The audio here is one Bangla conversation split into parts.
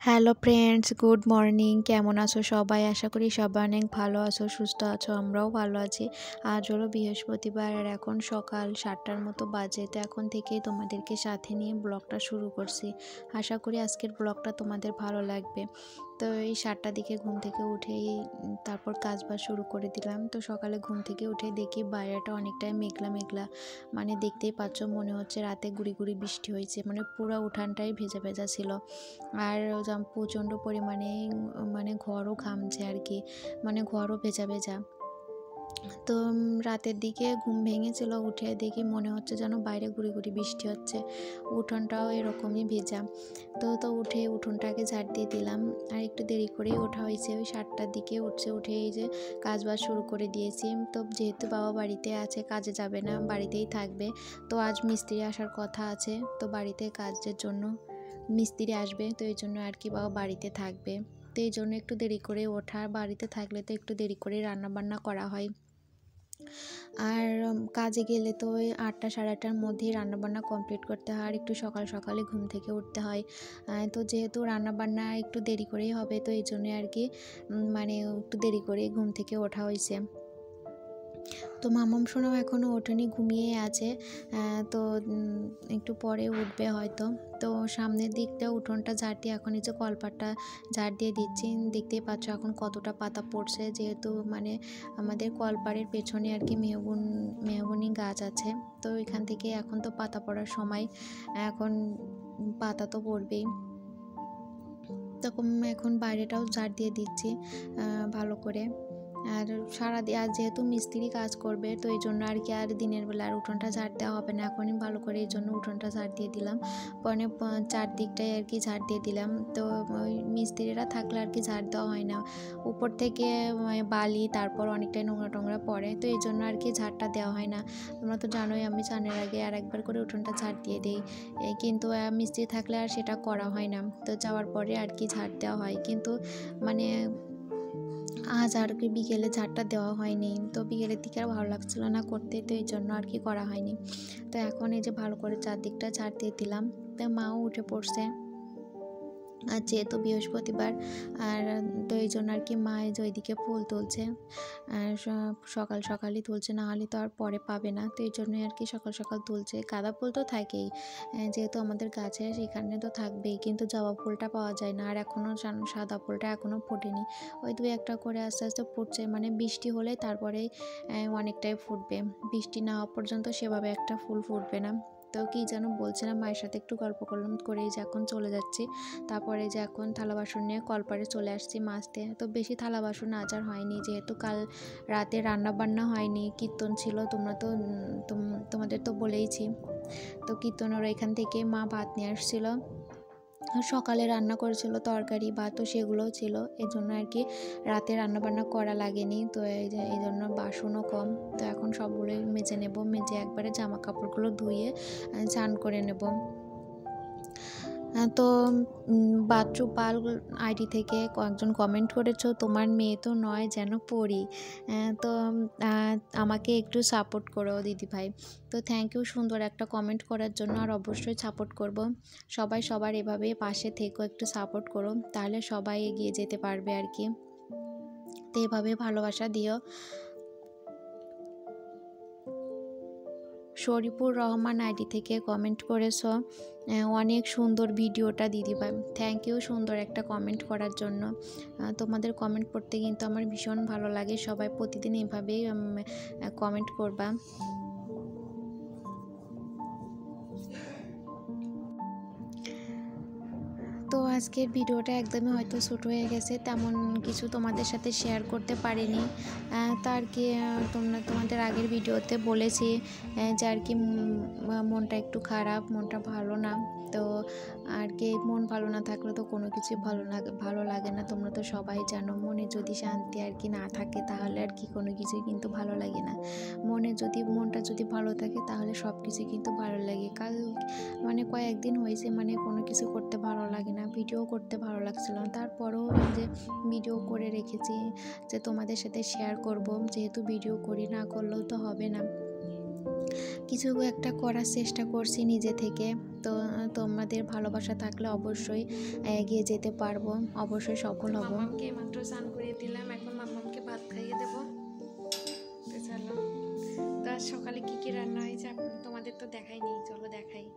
Hello friends, good morning. কেমন আছো সবাই? আশা করি সবাই অনেক ভালো আছো, সুস্থ আছো। আমরাও ভালো আছি। আজ হলো বৃহস্পতিবার আর এখন সকাল 7টার মতো বাজে। তো এখন থেকেই তোমাদেরকে সাথে নিয়ে ব্লগটা শুরু করছি। আশা করি আজকের ব্লগটা তোমাদের ভালো লাগবে। তো এই 7টার দিকে ঘুম থেকে উঠেই তারপর কাজবাজ শুরু করে দিলাম। তো সকালে ঘুম থেকে উঠে দেখি বাইরেটা অনেকটাই মেঘলা মেঘলা, মানে দেখতেই পাচ্ছ মনে হচ্ছে রাতে গুড়ি গুড়ি বৃষ্টি হয়েছে, মানে পুরো উঠানটাই ভেজা ভেজা ছিল। আর প্রচণ্ড পরিমাণে মানে ঘরও ঘামছে আর কি, মানে ঘরও ভেজা ভেজা। তো রাতের দিকে ঘুম ভেঙেছিল, উঠে দেখি মনে হচ্ছে যেন বাইরে গুড়ি গুড়ি বৃষ্টি হচ্ছে, উঠোনটাও এরকমই ভেজা। তো উঠে উঠোনটাকে ঝাড় দিয়ে দিলাম। আর একটু দেরি করেই ওঠা হয়েছে, ওই 7টার দিকে উঠে এই যে কাজ বাজ শুরু করে দিয়েছি। তো যেহেতু বাবা বাড়িতে আছে, কাজে যাবে না, বাড়িতেই থাকবে। তো আজ মিস্ত্রি আসার কথা আছে, তো বাড়িতে কাজের জন্য মিস্ত্রি আসবে, তো এই জন্য আর কি বাবা বাড়িতে থাকবে। তো এই জন্য একটু দেরি করে ওঠা, বাড়িতে থাকলে তো একটু দেরি করে রান্না বান্না করা হয়। আর কাজে গেলে তো ওই 8টা সাড়ে 8টার মধ্যেই রান্নাবান্না কমপ্লিট করতে হয়, আর একটু সকাল সকালে ঘুম থেকে উঠতে হয়। তো যেহেতু রান্নাবান্না একটু দেরি করেই হবে, তো এই জন্য আর কি মানে একটু দেরি করে ঘুম থেকে ওঠা হয়েছে। তো মামাম সোনাও এখনও ওঠেনি, ঘুমিয়ে আছে। তো একটু পরে উঠবে হয়তো। তো সামনের দিকটা উঠোনটা ঝাড় দিয়ে এখন এই যে কলপাটটা ঝাড় দিয়ে দিচ্ছি। দেখতেই পাচ্ছ এখন কতটা পাতা পড়ছে, যেহেতু মানে আমাদের কলপাড়ের পেছনে আর কি মেহগনি গাছ আছে। তো এখান থেকে এখন তো পাতা পড়ার সময়, এখন পাতা তো পড়বেই। তখন এখন বাইরেটাও ঝাড় দিয়ে দিচ্ছি ভালো করে। আর আর যেহেতু মিস্ত্রি কাজ করবে, তো এই জন্য আর কি আর দিনের বেলা আর উঠোনটা ঝাড় দেওয়া হবে না, এখনই ভালো করে এই জন্য উঠোনটা ঝাড় দিয়ে দিলাম। পরে চারদিকটাই আর কি ঝাড় দিয়ে দিলাম। তো ওই মিস্ত্রিরা থাকলে আর কি ঝাড় দেওয়া হয় না, উপর থেকে বালি তারপর অনেকটাই নোংরা টোংরা পড়ে, তো এই জন্য আর কি ঝাড়টা দেওয়া হয় না। তোমরা তো জানোই আমি চানের আগে আর একবার করে উঠোনটা ঝাড় দিয়ে দিই, কিন্তু মিস্ত্রি থাকলে আর সেটা করা হয় না। তো যাওয়ার পরে আর কি ঝাড় দেওয়া হয়, কিন্তু মানে আজ আর কি বিকেলে ঝাড়টা দেওয়া হয়নি। তো বিকেলের দিকে আর ভালো লাগছিল না করতে, তো এই জন্য আর কি করা হয়নি। তো এখন এই যে ভালো করে চারদিকটা ঝাড় দিয়ে দিলাম। তো মাও উঠে পড়ছে, আর যেহেতু বৃহস্পতিবার, আর তো এই জন্য আর কি মা এই যে ওইদিকে ফুল তুলছে, আর সকাল সকালই তুলছে, না হলে তো আর পরে পাবে না। তো এই জন্যই আর কি সকাল সকাল তুলছে। গাঁদা ফুল তো থাকেই, যেহেতু আমাদের গাছে সেখানে তো থাকবেই, কিন্তু জবা ফুলটা পাওয়া যায় না। আর এখনও সাদা ফুলটা এখনও ফোটেনি, ওই 2-1টা করে আস্তে আস্তে ফুটছে, মানে বৃষ্টি হলে তারপরে অনেকটাই ফুটবে। বৃষ্টি না হওয়া পর্যন্ত সেভাবে একটা ফুল ফুটবে না। তো কি যেন বলছিলাম, মায়ের সাথে একটু গল্প করলাম করে যে এখন চলে যাচ্ছি। তারপরে যে এখন থালা বাসন নিয়ে কলপাড়ে চলে আসছি মাজতে। তো বেশি থালা বাসন আজ আর হয়নি, যেহেতু কাল রাতে রান্না বান্না হয়নি, কীর্তন ছিল, তোমরা তো তোমাদের তো বলেইছি। তো কীর্তনের এখান থেকে মা ভাত নিয়ে আসছিল, সকালে রান্না করেছিল তরকারি ভাতও, সেগুলোও ছিল, এই জন্য আর কি রাতে রান্নাবান্না করা লাগেনি। তো এই জন্য বাসনও কম। তো এখন সবগুলোই মেজে নেব, মেজে একবারে জামা কাপড়গুলো ধুয়ে স্নান করে নেব। তো বাচ্চু পাল আইডি থেকে কয়েকজন কমেন্ট করেছো, তোমার মেয়ে তো নয় যেন পড়ি। তো আমাকে একটু সাপোর্ট করো দিদিভাই। তো থ্যাংক ইউ সুন্দর একটা কমেন্ট করার জন্য, আর অবশ্যই সাপোর্ট করব। সবাই সবার এভাবে পাশে থেকেও একটু সাপোর্ট করো, তাহলে সবাই এগিয়ে যেতে পারবে আর কি। তো এভাবে ভালোবাসা দিও। শরীফুর রহমান আইডি থেকে কমেন্ট করেছ, অনেক সুন্দর ভিডিওটা দিদিভাই। থ্যাংক ইউ সুন্দর একটা কমেন্ট করার জন্য। তোমাদের কমেন্ট পড়তে কিন্তু আমার ভীষণ ভালো লাগে। সবাই প্রতিদিন এইভাবেই কমেন্ট করবা। তো আজকের ভিডিওটা একদমই হয়তো ছোট হয়ে গেছে, তেমন কিছু তোমাদের সাথে শেয়ার করতে পারিনি। তো আর কি তোমাদের আগের ভিডিওতে বলেছি যে আর কি মনটা একটু খারাপ, মনটা ভালো না। তো আর কি মন ভালো না থাকলে তো কোনো কিছু ভালো লাগে না, তোমরা তো সবাই জানো। মনে যদি শান্তি আর কি না থাকে, তাহলে আর কি কোনো কিছুই কিন্তু ভালো লাগে না। মনটা যদি ভালো থাকে, তাহলে সব কিছু কিন্তু ভালো লাগে। কাল মানে কয়েকদিন হয়েছে মানে কোনো কিছু করতে ভালো লাগে না, ভিডিও করতে ভালো লাগছিল না। তারপরেও যে ভিডিও করে রেখেছি যে তোমাদের সাথে শেয়ার করব, যেহেতু ভিডিও করি, না করলেও তো হবে না। কিছু একটা করার চেষ্টা করছি নিজে থেকে। তো তোমাদের ভালোবাসা থাকলে অবশ্যই এগিয়ে যেতে পারবো, অবশ্যই সফল হব। মাম্মামকে মাত্র স্নান করিয়ে দিলাম, এখন মাম্মামকে ভাত খাইয়ে দেবো। তো চলো, তো আজ সকালে কী কী রান্না হয়েছে তোমাদের তো দেখাইনি, চলো দেখাই।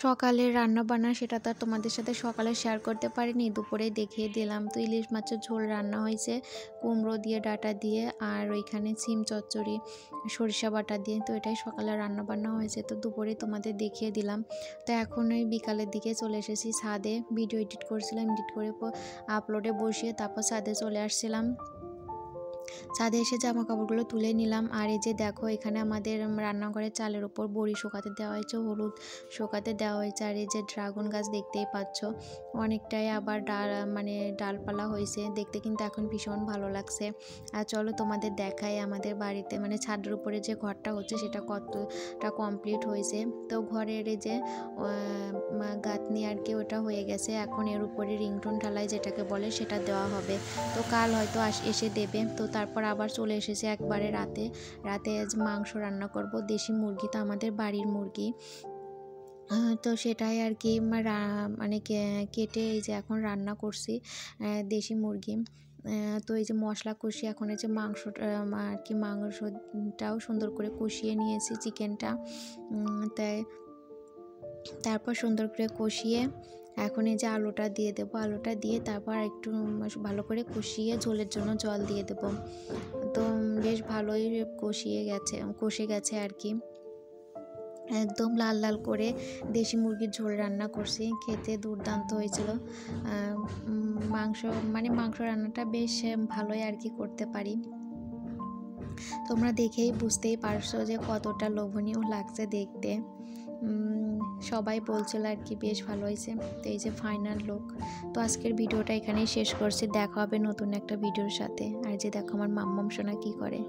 সকালের রান্না বান্না সেটা তো আর তোমাদের সাথে সকালে শেয়ার করতে পারিনি, দুপুরে দেখিয়ে দিলাম। তো ইলিশ মাছের ঝোল রান্না হয়েছে কুমড়ো দিয়ে, ডাঁটা দিয়ে, আর ওইখানে সিম চচ্চড়ি সরিষা বাটা দিয়ে। তো এটাই সকালে রান্না বান্না হয়েছে, তো দুপুরে তোমাদের দেখিয়ে দিলাম। তো এখন ওই বিকালের দিকে চলে এসেছি ছাদে, ভিডিও এডিট করছিলাম, এডিট করে আপলোডে বসিয়ে তারপর ছাদে চলে আসছিলাম। ছাদে এসে জামা কাপড়গুলো তুলে নিলাম। আর এই যে দেখো, এখানে আমাদের রান্নাঘরের চালের উপর বড়ি শুকাতে দেওয়া হয়েছে, হলুদ শুকাতে দেওয়া হয়েছে। আর এই যে ড্রাগন গাছ দেখতেই পাচ্ছ, অনেকটাই আবার ডালপালা হয়েছে, দেখতে কিন্তু এখন ভীষণ ভালো লাগছে। আর চলো তোমাদের দেখাই আমাদের বাড়িতে ছাদের উপরে যে ঘরটা হচ্ছে সেটা কতটা কমপ্লিট হয়েছে। তো ঘরের এই যে গাঁথনি আর কি ওটা হয়ে গেছে, এখন এর উপরে রিংটোন ঢালাই যেটাকে বলে সেটা দেওয়া হবে। তো কাল হয়তো এসে দেবে। তো তারপর আবার চলে এসেছে একবারে রাতে আজ মাংস রান্না করব, দেশি মুরগি, তো আমাদের বাড়ির মুরগি। তো সেটাই আর কি কেটে এই যে এখন রান্না করছি দেশি মুরগি। তো এই যে মশলা কষিয়ে এখন এই যে মাংসটা আর কি মাংসটাও সুন্দর করে কষিয়ে নিয়েছি, চিকেনটা। তাই তারপর সুন্দর করে কষিয়ে এখন এই যে আলুটা দিয়ে দেবো, আলুটা দিয়ে তারপর একটু ভালো করে কষিয়ে ঝোলের জন্য জল দিয়ে দেবো। তো বেশ ভালোই কষে গেছে আর কি, একদম লাল লাল করে দেশি মুরগির ঝোল রান্না করছি, খেতে দুর্দান্ত হয়েছিল। মাংস রান্নাটা বেশ ভালোই আর কি করতে পারি। তোমরা দেখেই বুঝতেই পারছো যে কতটা লোভনীয় লাগছে দেখতে। সবাই বলছিল আর কি বেশ ভালো হয়েছে। তো এই যে ফাইনাল লুক। তো আজকের ভিডিওটা এখানেই শেষ করছি, দেখা হবে নতুন একটা ভিডিওর সাথে। আর যে দেখো আমার মাম্মাম সোনা কি করে।